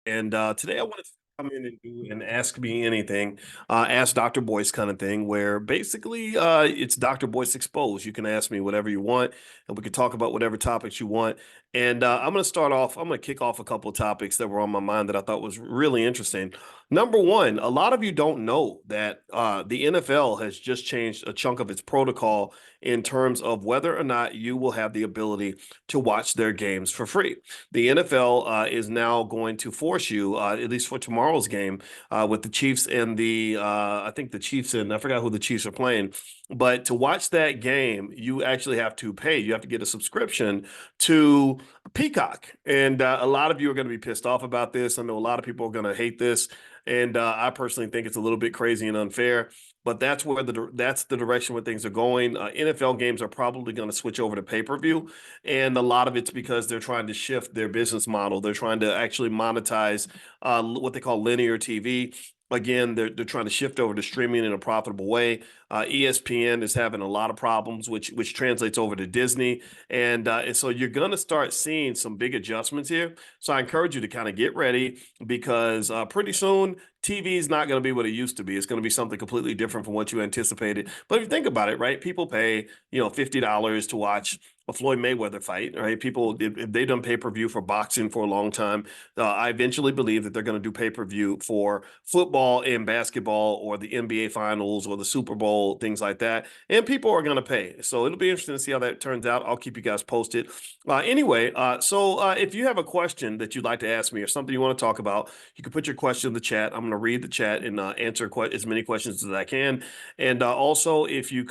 And today I wanted to come in and do an Ask Me Anything, Ask Dr. Boyce kind of thing, where basically it's Dr. Boyce Exposed. You can ask me whatever you want, and we can talk about whatever topics you want. And I'm going to start off, I'm going to kick off a couple of topics that were on my mind that I thought was really interesting. Number one, a lot of you don't know that the NFL has just changed a chunk of its protocol in terms of whether or not you will have the ability to watch their games for free. The NFL is now going to force you, at least for tomorrow's game, with the Chiefs and I think the Chiefs and I forgot who the Chiefs are playing, but to watch that game, you actually have to pay. You have to get a subscription to Peacock. And a lot of you are going to be pissed off about this. I know a lot of people are going to hate this. And I personally think it's a little bit crazy and unfair, but that's the direction where things are going. NFL games are probably going to switch over to pay-per-view, and a lot of it's because they're trying to shift their business model. They're trying to actually monetize what they call linear TV. Again, they're trying to shift over to streaming in a profitable way. ESPN is having a lot of problems, which translates over to Disney, and so you're going to start seeing some big adjustments here. So I encourage you to kind of get ready because pretty soon TV is not going to be what it used to be. It's going to be something completely different from what you anticipated. But if you think about it, right, people pay $50 to watch a Floyd Mayweather fight, right? People, if they've done pay-per-view for boxing for a long time, I eventually believe that they're going to do pay-per-view for football and basketball or the NBA finals or the Super Bowl, things like that. And people are going to pay. So it'll be interesting to see how that turns out. I'll keep you guys posted. So if you have a question that you'd like to ask me or something you want to talk about, you can put your question in the chat. I'm going to read the chat and answer as many questions as I can. And also, if you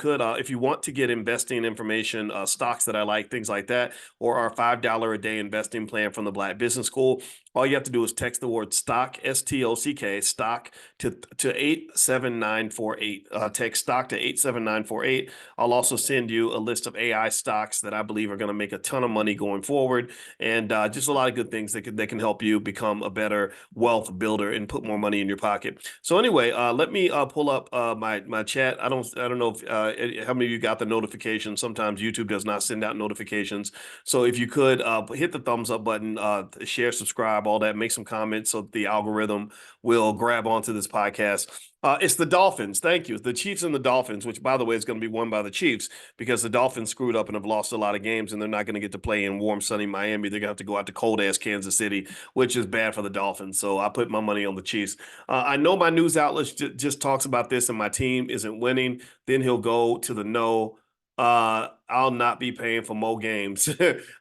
want to get investing information, stocks that I like, things like that, or our $5 a day investing plan from the Black Business School, all you have to do is text the word stock, STOCK, stock to 87948. Text stock to 87948. I'll also send you a list of AI stocks that I believe are going to make a ton of money going forward, and just a lot of good things that can help you become a better wealth builder and put more money in your pocket. So anyway, let me pull up my chat. I don't know if how many of you got the notification. Sometimes YouTube does not send out notifications. So if you could hit the thumbs up button, share, subscribe, all that, make some comments so the algorithm will grab onto this podcast. It's the Dolphins. Thank you. The Chiefs and the Dolphins, which, by the way, is going to be won by the Chiefs because the Dolphins screwed up and have lost a lot of games, and they're not going to get to play in warm, sunny Miami. They're going to have to go out to cold ass Kansas City, which is bad for the Dolphins. So I put my money on the Chiefs. I know my news outlets just talks about this, and my team isn't winning. Then he'll go to the no. I'll not be paying for more games.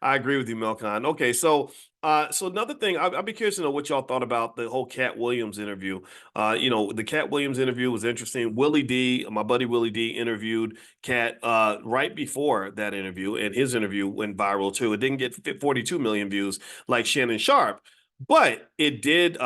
I agree with you, Melcon. Okay, so another thing, I'd be curious to know what y'all thought about the whole Cat Williams interview. The Cat Williams interview was interesting. Willie D, my buddy Willie D, interviewed Cat right before that interview, and his interview went viral too. It didn't get 42 million views like Shannon Sharp, but it did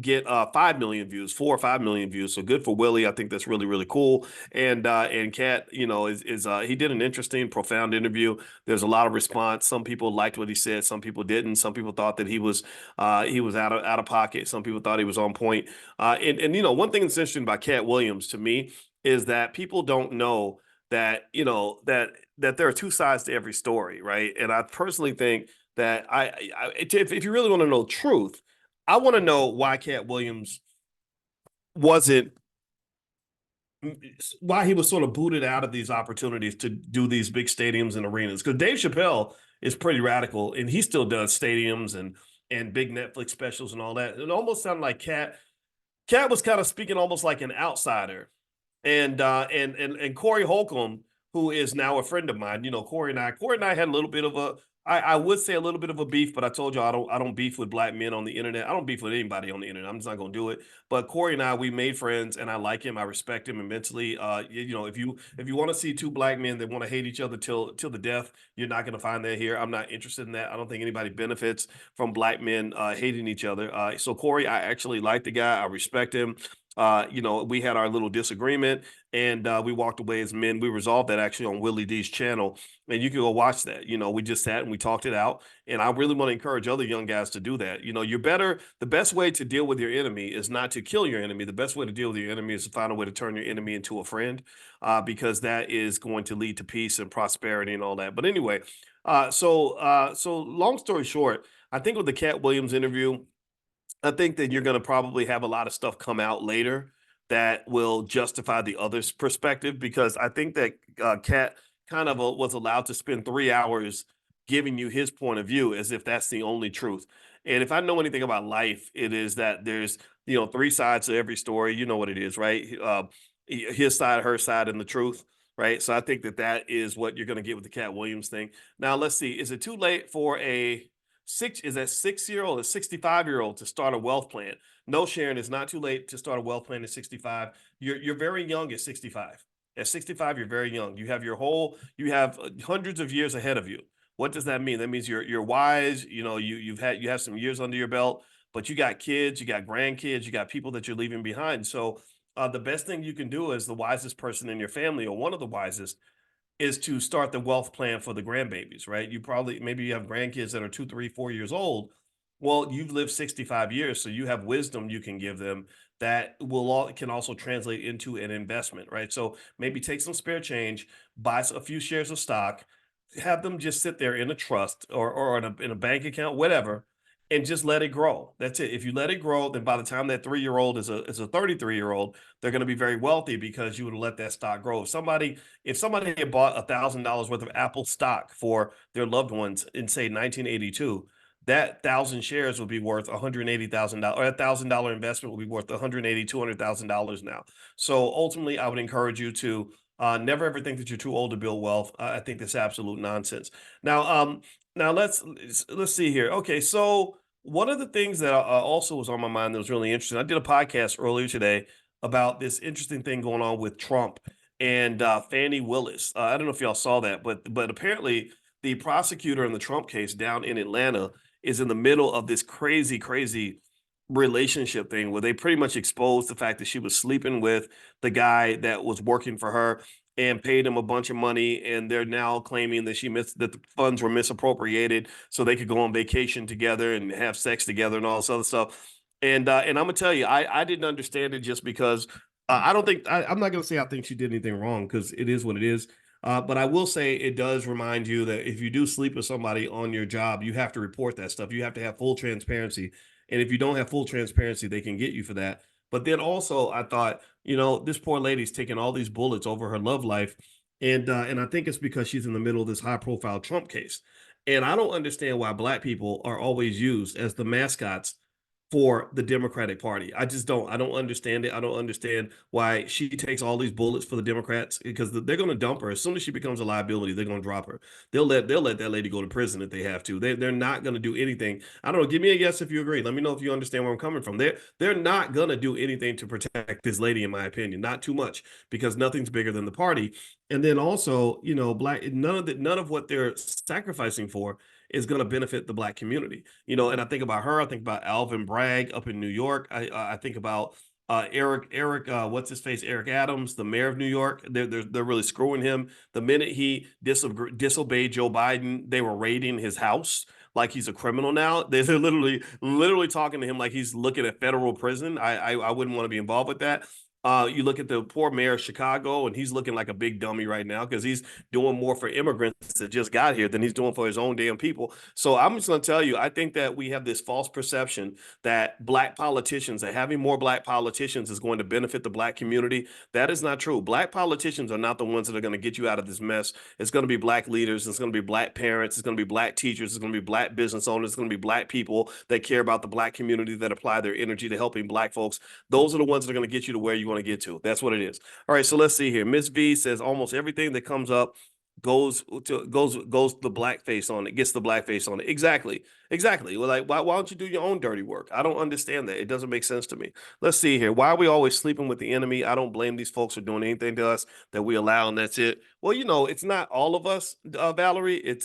get 5 million views, 4 or 5 million views. So good for Willie. I think that's really, really cool. And Cat, he did an interesting, profound interview. There's a lot of response. Some people liked what he said, some people didn't. Some people thought that he was out of pocket. Some people thought he was on point. And one thing that's interesting about Cat Williams to me is that people don't know that that there are two sides to every story, right? And I personally think that if you really want to know truth, I want to know why Cat Williams wasn't why he was sort of booted out of these opportunities to do these big stadiums and arenas. Because Dave Chappelle is pretty radical, and he still does stadiums and big Netflix specials and all that. It almost sounded like Cat was kind of speaking almost like an outsider, and Corey Holcomb, who is now a friend of mine. Corey and I had a little bit of I would say a little bit of a beef, but I told you I don't beef with black men on the internet. I don't beef with anybody on the internet. I'm just not gonna do it. But Corey and I, we made friends, and I like him. I respect him immensely. If you want to see two black men that want to hate each other till the death, you're not gonna find that here. I'm not interested in that. I don't think anybody benefits from black men hating each other. So Corey, I actually like the guy. I respect him. We had our little disagreement, and we walked away as men. We resolved that actually on Willie D's channel, and you can go watch that. We just sat and we talked it out, and I really want to encourage other young guys to do that. The best way to deal with your enemy is not to kill your enemy. The best way to deal with your enemy is to find a way to turn your enemy into a friend, because that is going to lead to peace and prosperity and all that. But anyway, so long story short, I think with the Cat Williams interview, I think that you're going to probably have a lot of stuff come out later that will justify the other's perspective, because I think that Cat kind of was allowed to spend 3 hours giving you his point of view as if that's the only truth. And if I know anything about life, it is that there's, three sides to every story. You know what it is, right? His side, her side, and the truth, right? So I think that that is what you're going to get with the Cat Williams thing. Now, let's see. Is it too late for a six is that 6 year old or 65-year-old to start a wealth plan? No, Sharon, it's not too late to start a wealth plan at 65. You're very young at 65. At 65, you're very young. You have hundreds of years ahead of you. What does that mean? That means you're wise. You have some years under your belt, but you got kids, you got grandkids, you got people that you're leaving behind. So the best thing you can do as the wisest person in your family, or one of the wisest, is to start the wealth plan for the grandbabies, right? Maybe you have grandkids that are 2, 3, 4 years old. Well, you've lived 65 years, so you have wisdom you can give them that can also translate into an investment, right? So maybe take some spare change, buy a few shares of stock, have them just sit there in a trust, or in a bank account, whatever, and just let it grow. That's it. If you let it grow, then by the time that 3 year old is a 33-year-old, they're going to be very wealthy because you would let that stock grow. If somebody had bought $1,000 worth of Apple stock for their loved ones in, say, 1982, that thousand shares would be worth $180,000, or $1,000 investment would be worth 180, $200,000 now. So ultimately, I would encourage you to never ever think that you're too old to build wealth. I think that's absolute nonsense. Now, now let's see here. Okay, so one of the things that also was on my mind that was really interesting, I did a podcast earlier today about this interesting thing going on with Trump and Fannie Willis. I don't know if y'all saw that, but apparently the prosecutor in the Trump case down in Atlanta is in the middle of this crazy, crazy relationship thing where they pretty much exposed the fact that she was sleeping with the guy that was working for her and paid him a bunch of money, and they're now claiming that the funds were misappropriated so they could go on vacation together and have sex together and all this other stuff. And I'm gonna tell you, I didn't understand it just because I don't think I'm not gonna say I think she did anything wrong, because it is what it is. But I will say it does remind you that if you do sleep with somebody on your job, you have to report that stuff. You have to have full transparency. And if you don't have full transparency, they can get you for that. But then also, I thought, this poor lady's taking all these bullets over her love life, and I think it's because she's in the middle of this high-profile Trump case. And I don't understand why Black people are always used as the mascots for the Democratic Party. I just don't. I don't understand it. I don't understand why she takes all these bullets for the Democrats, because they're going to dump her as soon as she becomes a liability. They're going to drop her. They'll let that lady go to prison if they have to. They're not going to do anything. I don't know. Give me a yes if you agree. Let me know if you understand where I'm coming from. They're not going to do anything to protect this lady, in my opinion. Not too much, because nothing's bigger than the party. And then also, Black none of what they're sacrificing for is going to benefit the Black community. And I think about her. I think about Alvin Bragg up in New York. I think about Eric, what's his face, Eric Adams, the mayor of New York. They're really screwing him. The minute he disobeyed Joe Biden, they were raiding his house like he's a criminal now. They're literally talking to him like he's looking at federal prison. I wouldn't want to be involved with that. You look at the poor mayor of Chicago, and he's looking like a big dummy right now because he's doing more for immigrants that just got here than he's doing for his own damn people. So I'm just going to tell you, I think that we have this false perception that having more Black politicians is going to benefit the Black community. That is not true. Black politicians are not the ones that are going to get you out of this mess. It's going to be Black leaders. It's going to be Black parents. It's going to be Black teachers. It's going to be Black business owners. It's going to be Black people that care about the Black community, that apply their energy to helping Black folks. Those are the ones that are going to get you to where you want to get to. That's what it is. All right, so let's see here. Miss V says almost everything that comes up goes the blackface on it, gets the blackface on it. Exactly. Well, like, why don't you do your own dirty work? I don't understand that. It doesn't make sense to me. Let's see here. Why are we always sleeping with the enemy? I don't blame these folks for doing anything to us that we allow, and that's it. Well, it's not all of us, Valerie.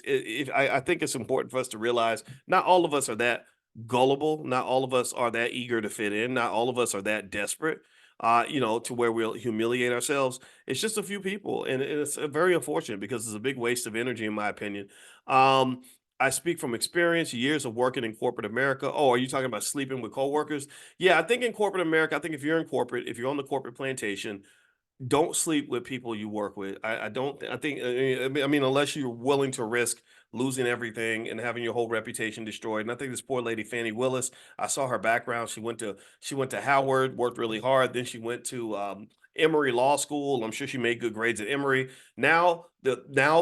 I think it's important for us to realize not all of us are that gullible. Not all of us are that eager to fit in. Not all of us are that desperate, to where we'll humiliate ourselves. It's just a few people, and it's very unfortunate because it's a big waste of energy, in my opinion. Um, I speak from experience, years of working in corporate America. Oh, are you talking about sleeping with coworkers? Yeah, I think in corporate America, I think if you're in corporate, if you're on the corporate plantation, don't sleep with people you work with. I don't. I think. I mean, unless you're willing to risk losing everything and having your whole reputation destroyed. And I think this poor lady, Fannie Willis, I saw her background. She went to Howard, worked really hard. Then she went to Emory Law School. I'm sure she made good grades at Emory. Now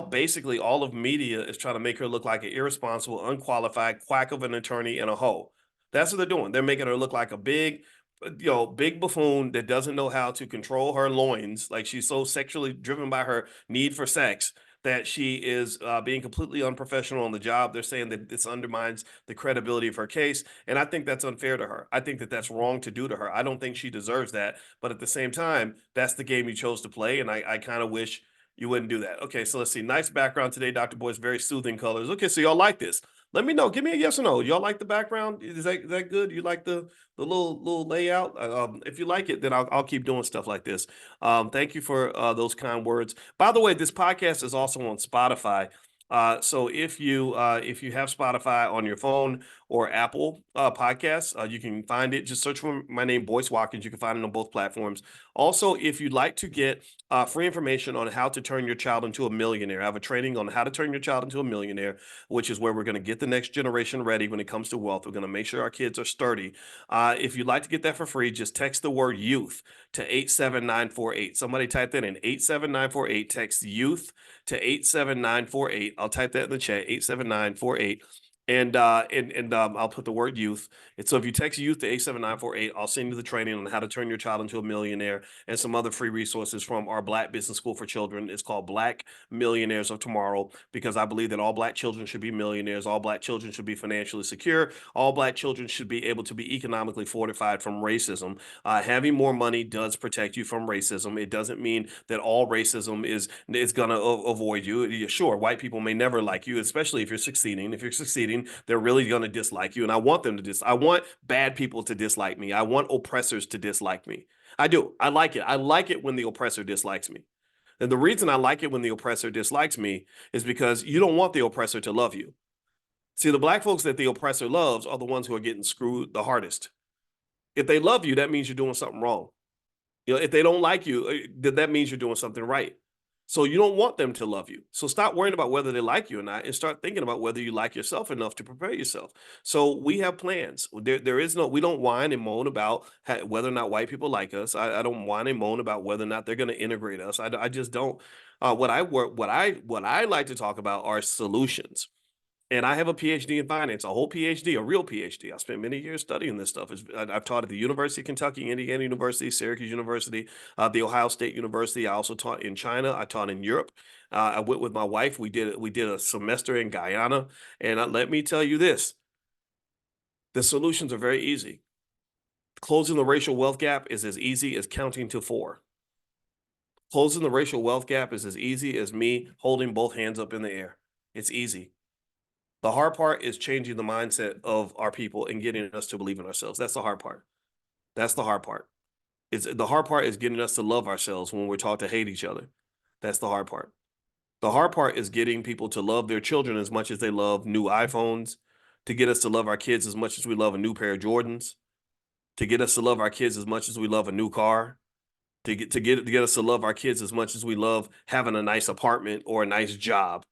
basically all of media is trying to make her look like an irresponsible, unqualified quack of an attorney and a hoe. That's what they're doing. They're making her look like a big buffoon that doesn't know how to control her loins. Like she's so sexually driven by her need for sex that she is being completely unprofessional on the job. They're saying that this undermines the credibility of her case. And I think that's unfair to her. I think that that's wrong to do to her. I don't think she deserves that. But at the same time, that's the game you chose to play. And I kind of wish you wouldn't do that. Okay, so let's see. Nice background today, Dr. Boyce. Very soothing colors. Okay, so y'all like this. Let me know. Give me a yes or no. Y'all like the background? Is that good? You like the little layout? If you like it, then I'll keep doing stuff like this. Thank you for those kind words. By the way, this podcast is also on Spotify. So if you have Spotify on your phone or Apple Podcasts, you can find it. Just search for my name, Boyce Watkins. You can find it on both platforms. Also, if you'd like to get free information on how to turn your child into a millionaire, I have a training on how to turn your child into a millionaire, which is where we're going to get the next generation ready when it comes to wealth. We're going to make sure our kids are sturdy. If you'd like to get that for free, just text the word youth to 87948. Somebody type that in 87948. Text youth to 87948. I'll type that in the chat, 87948. And I'll put the word youth. And so if you text youth to 87948, I'll send you the training on how to turn your child into a millionaire and some other free resources from our Black Business School for Children. It's called Black Millionaires of Tomorrow, because I believe that all Black children should be millionaires. All Black children should be financially secure. All Black children should be able to be economically fortified from racism. Having more money does protect you from racism. It doesn't mean that all racism is going to avoid you. Sure, white people may never like you, especially if you're succeeding. If you're succeeding, they're really going to dislike you. And I want them to I want bad people to dislike me. I want oppressors to dislike me. I do. I like it. I like it when the oppressor dislikes me. And the reason I like it when the oppressor dislikes me is because you don't want the oppressor to love you. See, the Black folks that the oppressor loves are the ones who are getting screwed the hardest. If they love you, that means you're doing something wrong. If they don't like you, then that means you're doing something right. So you don't want them to love you. So stop worrying about whether they like you or not and start thinking about whether you like yourself enough to prepare yourself. So we have plans. There is no, we don't whine and moan about whether or not white people like us. I don't whine and moan about whether or not they're going to integrate us. I just don't. What I like to talk about are solutions. And I have a PhD in finance, a whole PhD, a real PhD. I spent many years studying this stuff. I've taught at the University of Kentucky, Indiana University, Syracuse University, the Ohio State University. I also taught in China. I taught in Europe. I went with my wife. We did a semester in Guyana. And let me tell you this: the solutions are very easy. Closing the racial wealth gap is as easy as counting to 4. Closing the racial wealth gap is as easy as me holding both hands up in the air. It's easy. The hard part is changing the mindset of our people and getting us to believe in ourselves. That's the hard part. That's the hard part. The hard part is getting us to love ourselves when we're taught to hate each other. That's the hard part. The hard part is getting people to love their children as much as they love new iPhones, to get us to love our kids as much as we love a new pair of Jordans, to get us to love our kids as much as we love a new car, to get us to love our kids as much as we love having a nice apartment or a nice job.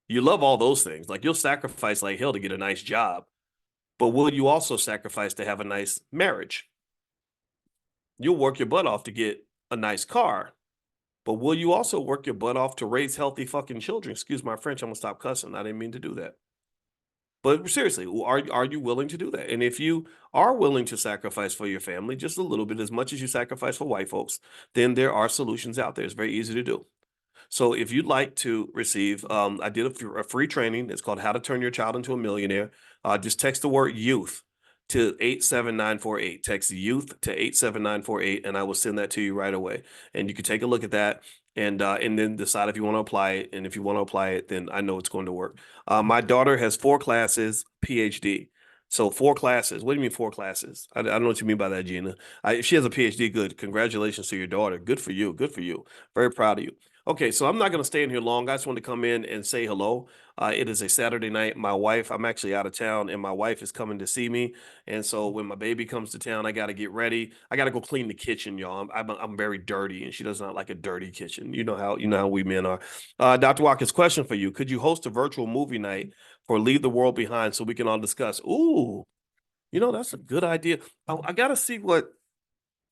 You love all those things. Like you'll sacrifice like hell to get a nice job, but will you also sacrifice to have a nice marriage? You'll work your butt off to get a nice car, but will you also work your butt off to raise healthy fucking children? Excuse my French. I'm gonna stop cussing. I didn't mean to do that. But seriously, are you willing to do that? And if you are willing to sacrifice for your family just a little bit, as much as you sacrifice for white folks, then there are solutions out there. It's very easy to do. So if you'd like to receive, I did a free training. It's called How to Turn Your Child into a Millionaire. Just text the word youth to 87948. Text youth to 87948, and I will send that to you right away. And you can take a look at that and then decide if you want to apply it. And if you want to apply it, then I know it's going to work. My daughter has 4 classes, PhD. So 4 classes. What do you mean 4 classes? I don't know what you mean by that, Gina. If she has a PhD, good. Congratulations to your daughter. Good for you. Good for you. Very proud of you. Okay, so I'm not going to stay in here long. I just want to come in and say hello. It is a Saturday night. I'm actually out of town, and my wife is coming to see me. And so when my baby comes to town, I got to get ready. I got to go clean the kitchen, y'all. I'm very dirty, and she does not like a dirty kitchen. You know how we men are. Dr. Watkins, question for you: could you host a virtual movie night for Leave the World Behind so we can all discuss? Ooh, that's a good idea. I got to see what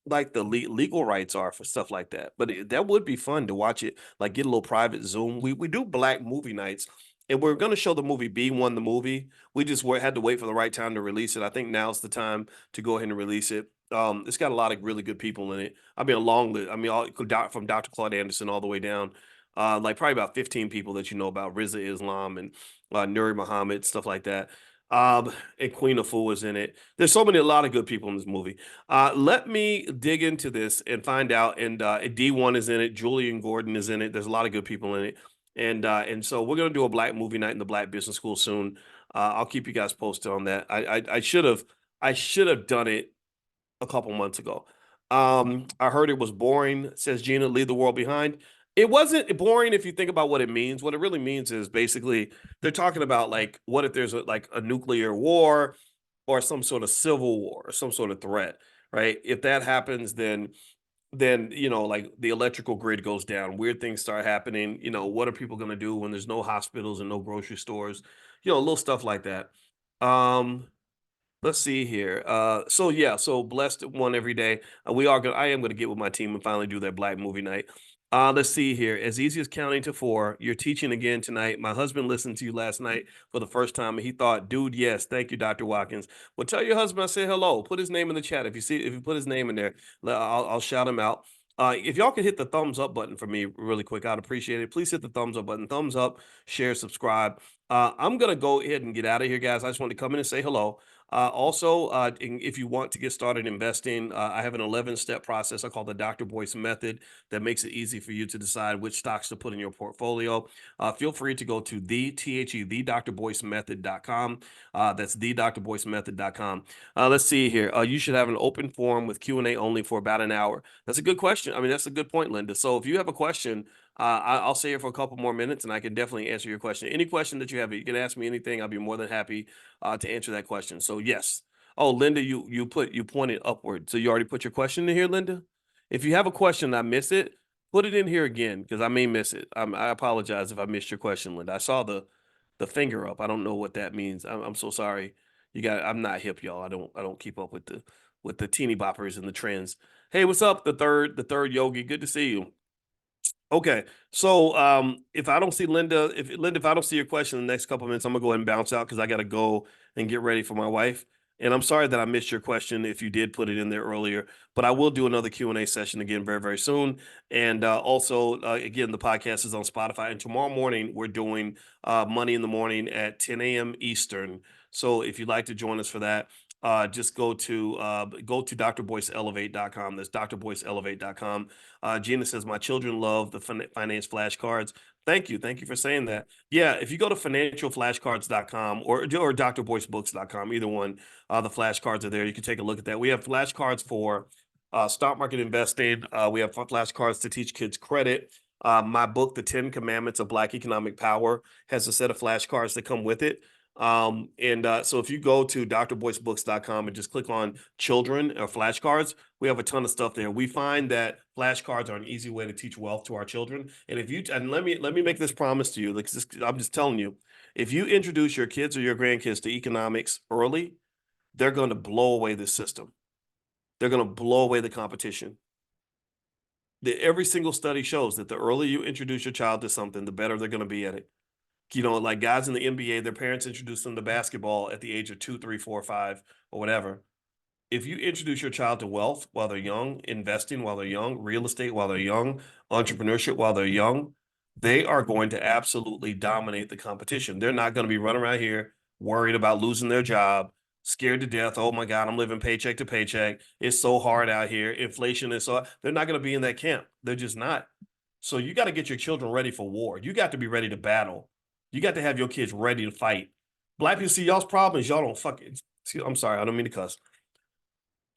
like the legal rights are for stuff like that. But that would be fun to watch it, like get a little private Zoom. We do black movie nights, and we're going to show the movie B1 the movie. We just had to wait for the right time to release it. I think now's the time to go ahead and release it. It's got a lot of really good people in it. I mean, a long list. I mean, from Dr. Claude Anderson all the way down, like probably about 15 people that you know about, Riza Islam and Nuri Muhammad, stuff like that. And Queen Afua is in it. There's a lot of good people in this movie. Let me dig into this and find out. And D1 is in it. Julian Gordon is in it. There's a lot of good people in it. And so we're gonna do a black movie night in the Black Business School soon. I'll keep you guys posted on that. I should have done it a couple months ago. I heard it was boring, says Gina, leave the world behind. It wasn't boring if you think about what it means. What it really means is basically they're talking about like what if there's like a nuclear war or some sort of civil war or some sort of threat, right? If that happens, then like the electrical grid goes down, weird things start happening. What are people going to do when there's no hospitals and no grocery stores? Little stuff like that. Um, Let's see here. So yeah, so blessed one every day. I am gonna get with my team and finally do that black movie night. Let's see here. As easy as counting to four. You're teaching again tonight. My husband listened to you last night for the first time, and he thought, "Dude, yes, thank you, Dr. Watkins." Well, tell your husband I said hello. Put his name in the chat. If you put his name in there, I'll shout him out. If y'all could hit the thumbs up button for me really quick, I'd appreciate it. Please hit the thumbs up button. Thumbs up, share, subscribe. I'm gonna go ahead and get out of here, guys. I just wanted to come in and say hello. Also, if you want to get started investing, I have an 11-step process I call the Dr. Boyce method that makes it easy for you to decide which stocks to put in your portfolio. Feel free to go to the drboycemethod.com. That's the drboycemethod.com. Let's see here. You should have an open forum with Q&A only for about an hour. That's a good question. I mean, that's a good point, Linda. So if you have a question, I'll stay here for a couple more minutes and I can definitely answer your question. Any question that you have, you can ask me anything. I'll be more than happy to answer that question. So yes. Oh, Linda, you pointed upward. So you already put your question in here, Linda? If you have a question, I miss it, put it in here again because I may miss it. I apologize if I missed your question, Linda. I saw the finger up. I don't know what that means. I'm so sorry. I'm not hip, y'all. I don't keep up with the teeny boppers and the trends. Hey, what's up? The third yogi. Good to see you. Okay, so if I don't see if I don't see your question in the next couple of minutes, I'm gonna go ahead and bounce out because I gotta go and get ready for my wife. And I'm sorry that I missed your question if you did put it in there earlier, but I will do another Q&A session again very, very soon. And also, again, the podcast is on Spotify. And tomorrow morning, we're doing Money in the Morning at 10 a.m. Eastern. So if you'd like to join us for that, just go to drboyceelevate.com. That's drboyceelevate.com. Gina says, my children love the finance flashcards. Thank you. Thank you for saying that. Yeah, if you go to financialflashcards.com or drboycebooks.com, either one, the flashcards are there. You can take a look at that. We have flashcards for stock market investing. We have flashcards to teach kids credit. My book, The 10 Commandments of Black Economic Power, has a set of flashcards that come with it. So if you go to drboycebooks.com and just click on children or flashcards, we have a ton of stuff there. We find that flashcards are an easy way to teach wealth to our children. And let me make this promise to you. I'm just telling you, if you introduce your kids or your grandkids to economics early, they're going to blow away the system. They're going to blow away the competition. Every single study shows that the earlier you introduce your child to something, the better they're going to be at it. Like guys in the NBA, their parents introduce them to basketball at the age of 2, 3, 4, 5, or whatever. If you introduce your child to wealth while they're young, investing while they're young, real estate while they're young, entrepreneurship while they're young, they are going to absolutely dominate the competition. They're not going to be running around here worried about losing their job, scared to death. Oh my God, I'm living paycheck to paycheck. It's so hard out here. Inflation is so, they're not going to be in that camp. They're just not. So you got to get your children ready for war. You got to be ready to battle. You got to have your kids ready to fight. Black people see y'all's problems. Y'all don't fucking. I'm sorry. I don't mean to cuss.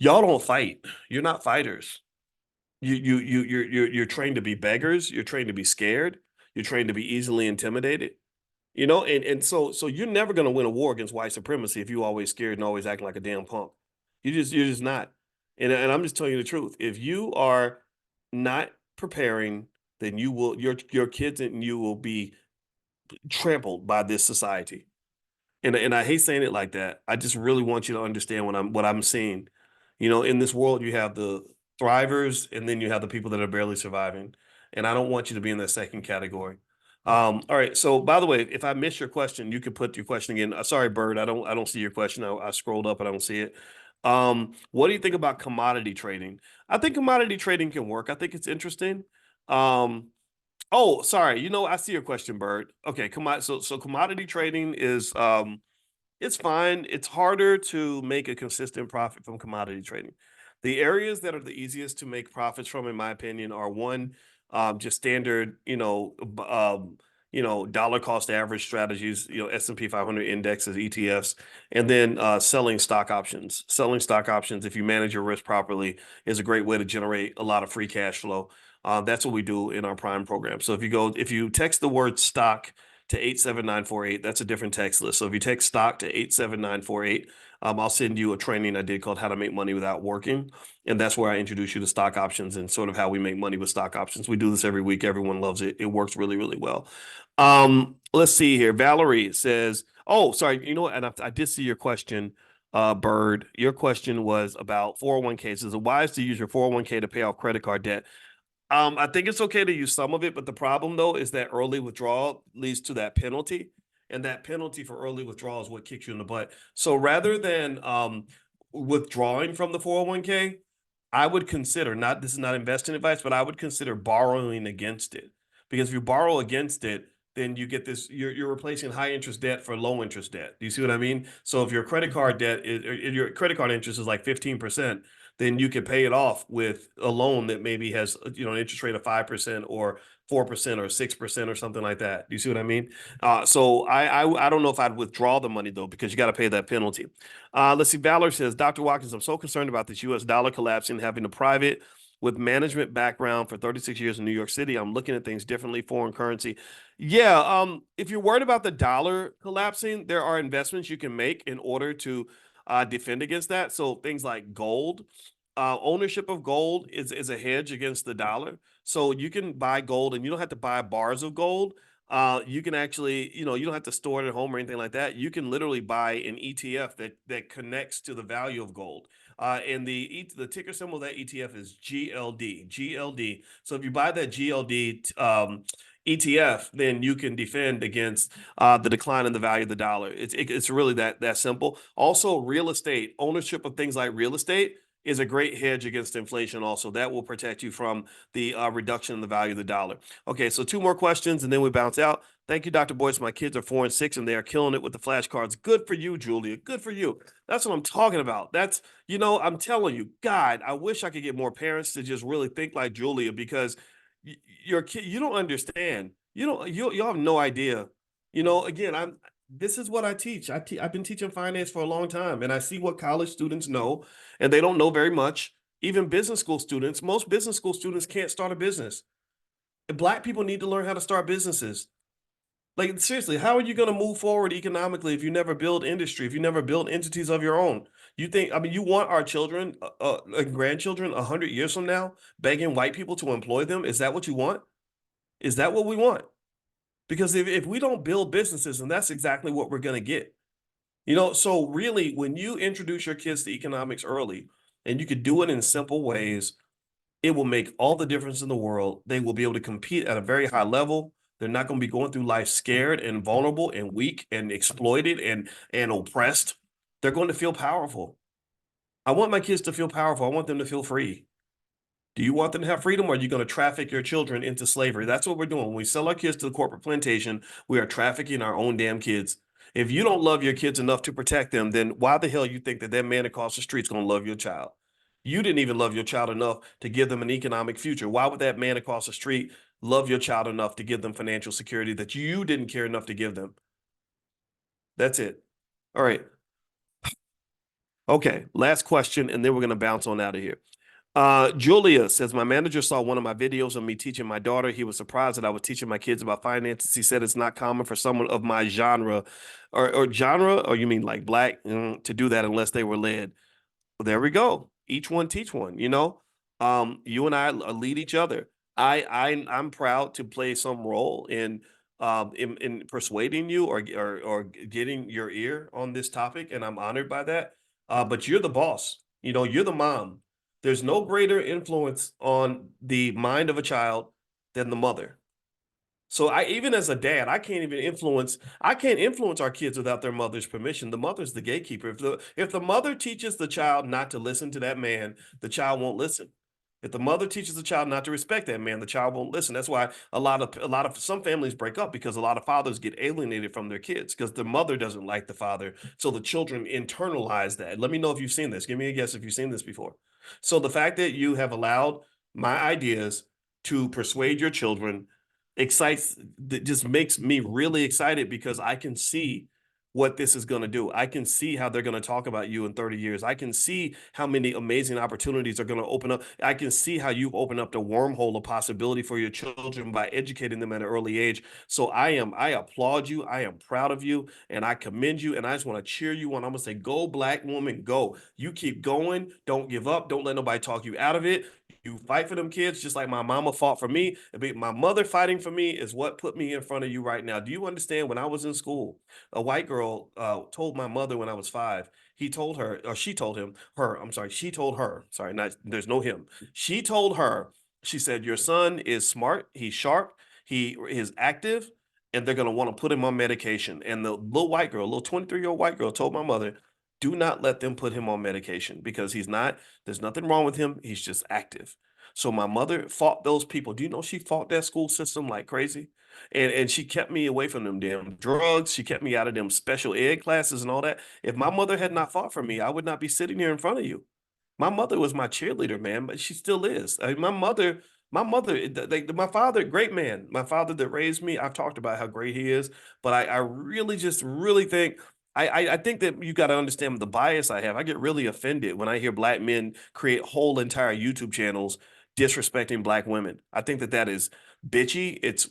Y'all don't fight. You're not fighters. You're trained to be beggars. You're trained to be scared. You're trained to be easily intimidated. And so you're never going to win a war against white supremacy if you always scared and always acting like a damn punk. You're just not. And I'm just telling you the truth. If you are not preparing, then your kids and you will be trampled by this society. And I hate saying it like that. I just really want you to understand what I'm seeing. In this world, you have the thrivers, and then you have the people that are barely surviving. And I don't want you to be in that second category. All right. So, by the way, if I missed your question, you could put your question again. Sorry, Bird. I don't see your question. I scrolled up and I don't see it. What do you think about commodity trading? I think commodity trading can work. I think it's interesting. Um, Oh, sorry. I see your question, Bird. Okay, so commodity trading is it's fine. It's harder to make a consistent profit from commodity trading. The areas that are the easiest to make profits from, in my opinion, are one, just standard, dollar cost average strategies, S&P 500 indexes, ETFs, and then selling stock options. Selling stock options, if you manage your risk properly, is a great way to generate a lot of free cash flow. That's what we do in our Prime program. So if you text the word stock to 87948. That's a different text list. So if you text stock to 87948, I'll send you a training I did called How to Make Money Without Working. And that's where I introduce you to stock options and sort of how we make money with stock options. We do this every week. Everyone loves it. It works really, really well. Let's see here. Valerie says, oh, sorry. You know what? And I did see your question, Bird. Your question was about 401ks. Is it wise to use your 401k to pay off credit card debt? I think it's okay to use some of it, but the problem though is that early withdrawal leads to that penalty, and that penalty for early withdrawal is what kicks you in the butt. So rather than withdrawing from the 401k, I would consider not this is not investing advice, but I would consider borrowing against it. Because if you borrow against it, then you get this, you're replacing high interest debt for low interest debt. Do you see what I mean? So if your credit card debt is your credit card interest is like 15%, then you can pay it off with a loan that maybe has an interest rate of 5% or 4% or 6% or something like that. Do you see what I mean? So I don't know if I'd withdraw the money though, because you got to pay that penalty. Let's see. Valor says, Dr. Watkins, I'm so concerned about this U.S. dollar collapsing, having a private with management background for 36 years in New York City. I'm looking at things differently, foreign currency. Yeah, if you're worried about the dollar collapsing, there are investments you can make in order to defend against that. So things like gold, ownership of gold is a hedge against the dollar. So you can buy gold, and you don't have to buy bars of gold. You can actually, you don't have to store it at home or anything like that. You can literally buy an ETF that connects to the value of gold. And the ticker symbol of that ETF is GLD. GLD. So if you buy that GLD ETF, then you can defend against the decline in the value of the dollar. It's really that simple. Also, real estate ownership of things like real estate is a great hedge against inflation. Also, that will protect you from the reduction in the value of the dollar. Okay, so two more questions and then we bounce out. Thank you, Dr. Boyce. My kids are 4 and 6 and they are killing it with the flashcards. Good for you, Julia. Good for you. That's what I'm talking about. I'm telling you, God, I wish I could get more parents to just really think like Julia, because your kid, you don't understand. You have no idea. Again, this is what I teach. I've been teaching finance for a long time, and I see what college students know, and they don't know very much. Even business school students, most business school students can't start a business. Black people need to learn how to start businesses. Like, seriously, how are you going to move forward economically if you never build industry, if you never build entities of your own? You want our children and grandchildren 100 years from now begging white people to employ them? Is that what you want? Is that what we want? Because if we don't build businesses, and that's exactly what we're going to get. So really, when you introduce your kids to economics early, and you could do it in simple ways, it will make all the difference in the world. They will be able to compete at a very high level. They're not going to be going through life scared and vulnerable and weak and exploited and oppressed. They're going to feel powerful. I want my kids to feel powerful. I want them to feel free. Do you want them to have freedom, or are you going to traffic your children into slavery? That's what we're doing. When we sell our kids to the corporate plantation, we are trafficking our own damn kids. If you don't love your kids enough to protect them, then why the hell you think that man across the street is going to love your child? You didn't even love your child enough to give them an economic future. Why would that man across the street love your child enough to give them financial security that you didn't care enough to give them? That's it. All right. Okay. Last question, and then we're going to bounce on out of here. Julia says, my manager saw one of my videos of me teaching my daughter. He was surprised that I was teaching my kids about finances. He said it's not common for someone of my genre or genre, or you mean like black, to do that unless they were led. Well, there we go. Each one teach one, you know. You and I lead each other. I'm proud to play some role in persuading you or getting your ear on this topic, and I'm honored by that. But you're the boss. You know, you're the mom. There's no greater influence on the mind of a child than the mother. So I even as a dad, I can't influence our kids without their mother's permission. The mother's the gatekeeper. If the mother teaches the child not to listen to that man, the child won't listen. If the mother teaches the child not to respect that man, the child won't listen. That's why a lot of some families break up because a lot of fathers get alienated from their kids because the mother doesn't like the father. So the children internalize that. Let me know if you've seen this. Give me a guess if you've seen this before. So the fact that you have allowed my ideas to persuade your children excites that just makes me really excited because I can see what this is going to do. I can see how they're going to talk about you in 30 years. I can see how many amazing opportunities are going to open up. I can see how you've opened up the wormhole of possibility for your children by educating them at an early age. So I applaud you. I am proud of you and I commend you. And I just want to cheer you on. I'm going to say, go black woman, go. You keep going. Don't give up. Don't let nobody talk you out of it. You fight for them kids just like my mama fought for me. My mother fighting for me is what put me in front of you right now. Do you understand? When I was in school, a white girl told my mother when I was 5, he told her, or she told him, her, I'm sorry, she told her, sorry, not, there's no him. She told her, she said, your son is smart, he's sharp, he is active, and they're going to want to put him on medication. And the little white girl, little 23-year-old white girl told my mother, do not let them put him on medication because he's not, there's nothing wrong with him. He's just active. So my mother fought those people. Do you know she fought that school system like crazy? And she kept me away from them damn drugs. She kept me out of them special ed classes and all that. If my mother had not fought for me, I would not be sitting here in front of you. My mother was my cheerleader, man, but she still is. I mean, my father, great man. My father that raised me, I've talked about how great he is, but I really just really think I think that you got to understand the bias I have. I get really offended when I hear black men create whole entire YouTube channels disrespecting black women. I think that that is bitchy. It's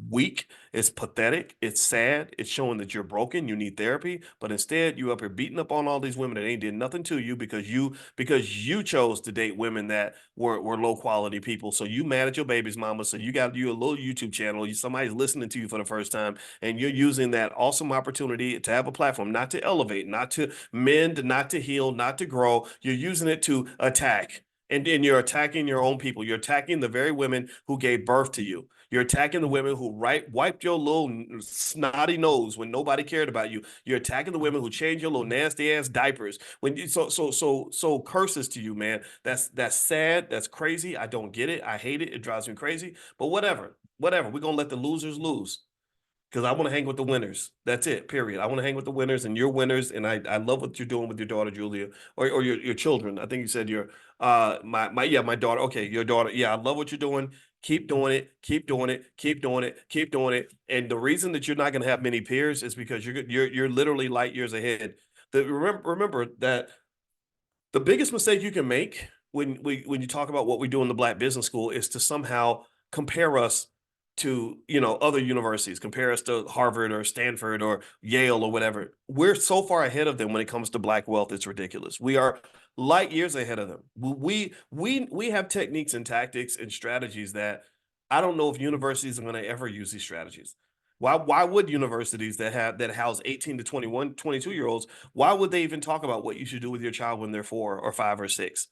weak. It's pathetic. It's sad. It's showing that you're broken. You need therapy. But instead, you up here beating up on all these women that ain't did nothing to you because you chose to date women that were low quality people. So you mad at your baby's mama. So you got you a little YouTube channel. Somebody's listening to you for the first time, and you're using that awesome opportunity to have a platform, not to elevate, not to mend, not to heal, not to grow. You're using it to attack. And you're attacking your own people. You're attacking the very women who gave birth to you. You're attacking the women who wiped your little snotty nose when nobody cared about you. You're attacking the women who changed your little nasty ass diapers. When you so curses to you, man. That's sad. That's crazy. I don't get it. I hate it. It drives me crazy. But whatever, whatever. We're gonna let the losers lose because I want to hang with the winners. That's it. Period. I want to hang with the winners, and you're winners. And I love what you're doing with your daughter Julia, or your children. I think you said your my daughter. Okay, your daughter. Yeah, I love what you're doing. Keep doing it. Keep doing it. Keep doing it. Keep doing it. And the reason that you're not going to have many peers is because you're literally light years ahead. Remember that the biggest mistake you can make when you talk about what we do in the Black Business School is to somehow compare us to other universities, compare us to Harvard or Stanford or Yale or whatever. We're so far ahead of them when it comes to Black wealth. It's ridiculous. We are light years ahead of them. We have techniques and tactics and strategies that I don't know if universities are going to ever use these strategies. Why would universities that house 18 to 21, 22 year olds, why would they even talk about what you should do with your child when they're 4 or 5 or 6?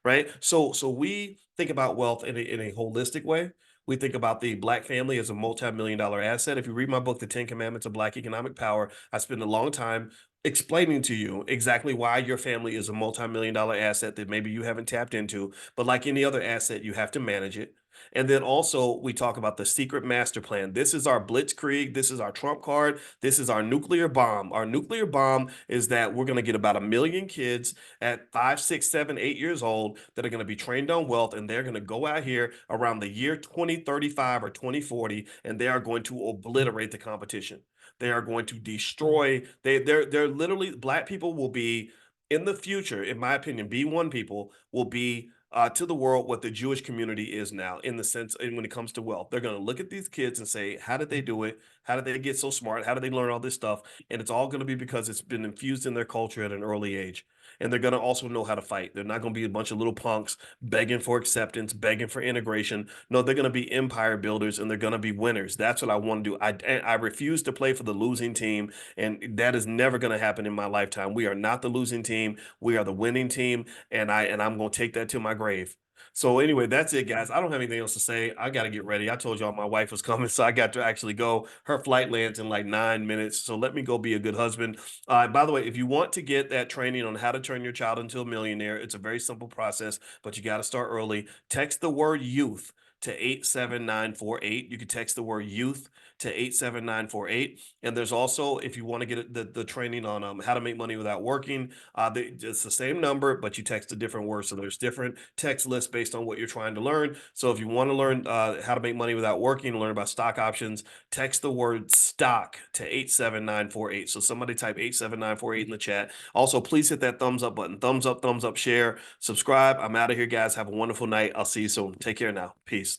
Right? So we think about wealth in a holistic way. We think about the Black family as a multi-million dollar asset. If you read my book, The 10 Commandments of Black Economic Power, I spend a long time explaining to you exactly why your family is a multi-million dollar asset that maybe you haven't tapped into. But like any other asset, you have to manage it. And then also we talk about the secret master plan. This is our blitzkrieg. This is our trump card. This is our nuclear bomb. Our nuclear bomb is that we're going to get about 1 million kids at 5, 6, 7, 8 years old that are going to be trained on wealth, and they're going to go out here around the year 2035 or 2040, and they are going to obliterate the competition. They are going to destroy. They're literally Black people will be in the future, in my opinion, B1 people will be to the world what the Jewish community is now in the sense, and when it comes to wealth. They're going to look at these kids and say, how did they do it? How did they get so smart? How did they learn all this stuff? And it's all going to be because it's been infused in their culture at an early age. And they're going to also know how to fight. They're not going to be a bunch of little punks begging for acceptance, begging for integration. No, they're going to be empire builders and they're going to be winners. That's what I want to do. I refuse to play for the losing team, and that is never going to happen in my lifetime. We are not the losing team. We are the winning team, and I'm going to take that to my grave. So anyway, that's it, guys. I don't have anything else to say. I got to get ready. I told y'all my wife was coming, so I got to actually go. Her flight lands in like 9 minutes, so let me go be a good husband. By the way, if you want to get that training on how to turn your child into a millionaire, it's a very simple process, but you got to start early. Text the word youth to 87948. You can text the word youth to 87948. And there's also, if you want to get the training on how to make money without working, it's the same number, but you text a different word. So there's different text lists based on what you're trying to learn. So if you want to learn how to make money without working, learn about stock options, text the word stock to 87948. So somebody type 87948 in the chat. Also, please hit that thumbs up button. Thumbs up, share, subscribe. I'm out of here, guys. Have a wonderful night. I'll see you soon. Take care now. Peace.